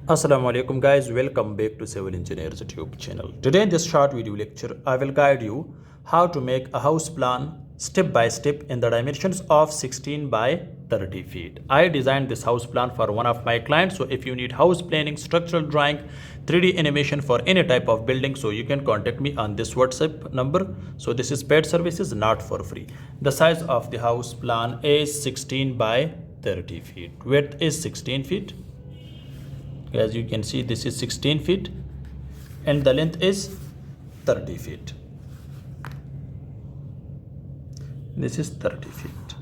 Assalamu alaikum guys, welcome back to Civil Engineers YouTube channel. Today in this short video lecture, I will guide you how to make a house plan step by step in the dimensions of 16 by 30 feet. I designed this house plan for one of my clients. So if you need house planning, structural drawing, 3D animation for any type of building, so you can contact me on this WhatsApp number. So this is paid services, not for free. The size of the house plan is 16 by 30 feet. Width is 16 feet. As you can see, this is 16 feet and the length is 30 feet. This is 30 feet.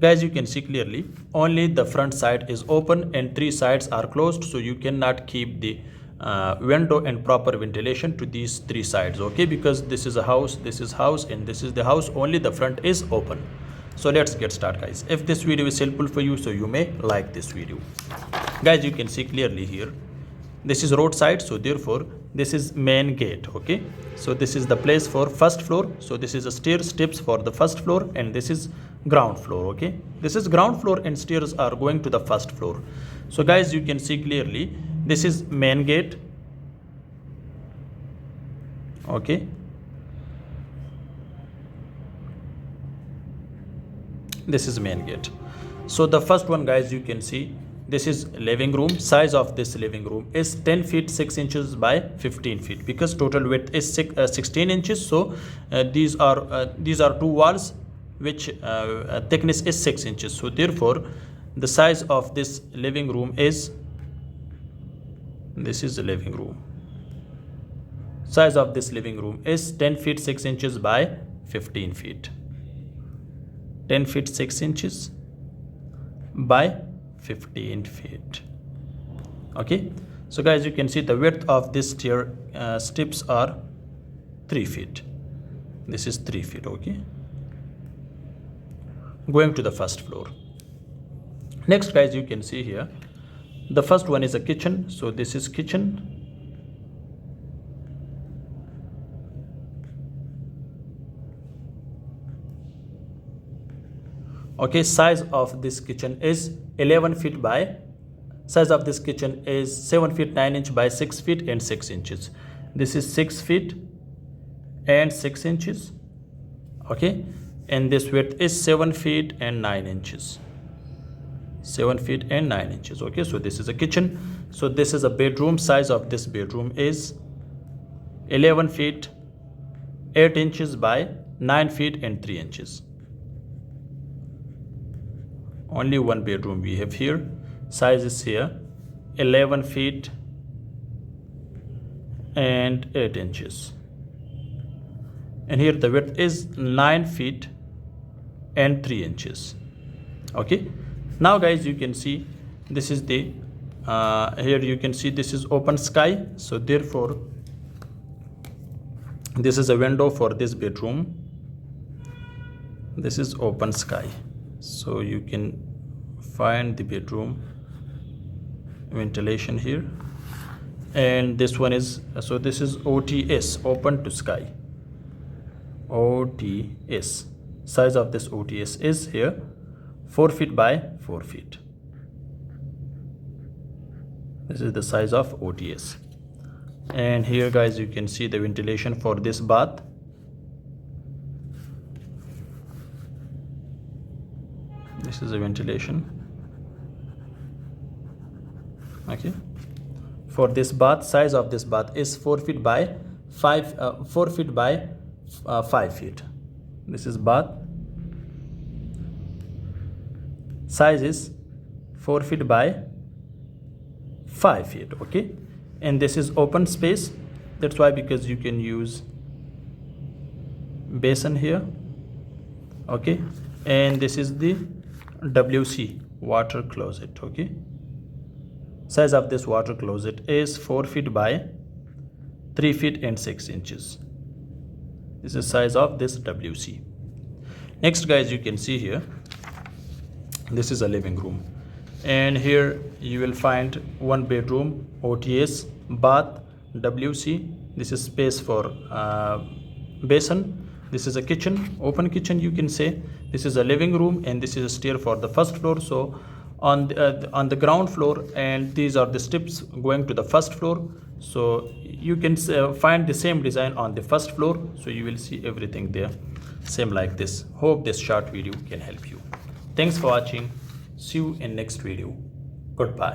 Guys, you can see clearly only the front side is open and three sides are closed, so you cannot keep the window and proper ventilation to these three sides, okay, because this is a house, this is house, and this is the house. Only the front is open. So let's get started, guys. If this video is helpful for you, so you may like this video. Guys, you can see clearly here, this is roadside, so therefore this is main gate, okay. So this is the place for first floor. So this is a stair steps for the first floor, and this is ground floor, okay. This is ground floor and stairs are going to the first floor. So guys, you can see clearly, this is main gate, okay. This is main gate. So the first one, guys, you can see this is living room. Size of this living room is 10 feet 6 inches by 15 feet, because total width is 16 inches. So these are two walls which thickness is 6 inches. So therefore the size of this living room is, this is the living room. Size of this living room is 10 feet 6 inches by 15 feet. 10 feet 6 inches by 15 feet, okay. So guys, you can see the width of this stair steps are 3 feet. This is 3 feet, okay. Going to the first floor. Next, guys, you can see here, the first one is a kitchen. So this is kitchen. Okay, size of this kitchen is 11 feet by, size of this kitchen is 7 feet 9 inch by 6 feet and 6 inches. This is 6 feet and 6 inches, okay. And this width is 7 feet and 9 inches. 7 feet and 9 inches, okay. So this is a kitchen. So this is a bedroom. Size of this bedroom is 11 feet 8 inches by 9 feet and 3 inches. Only one bedroom we have here. Size is here 11 feet and 8 inches. And here the width is 9 feet and 3 inches, okay. Now guys, you can see this is the here you can see this is open sky. So therefore this is a window for this bedroom. This is open sky. So you can find the bedroom ventilation here. And this one is, so this is OTS, open to sky. OTS. Size of this OTS is here 4 feet by 4 feet. This is the size of OTS. And here, guys, you can see the ventilation for this bath. This is a ventilation, okay. For this bath, size of this bath is 4 feet by 5 4 feet by 5 feet. This is bath. Size is 4 feet by 5 feet, okay. And this is open space. That's why, because you can use basin here, okay. And this is the WC, water closet, okay. Size of this water closet is 4 feet by 3 feet and 6 inches. This is size of this WC. Next, guys, you can see here, this is a living room. And here you will find one bedroom, OTS, bath, WC. This is space for basin. This is a kitchen, open kitchen, you can say. This is a living room, and this is a stair for the first floor. So on the ground floor, and these are the steps going to the first floor. So you can find the same design on the first floor, so you will see everything there same like this. Hope this short video can help you. Thanks for watching. See you in next video. Goodbye.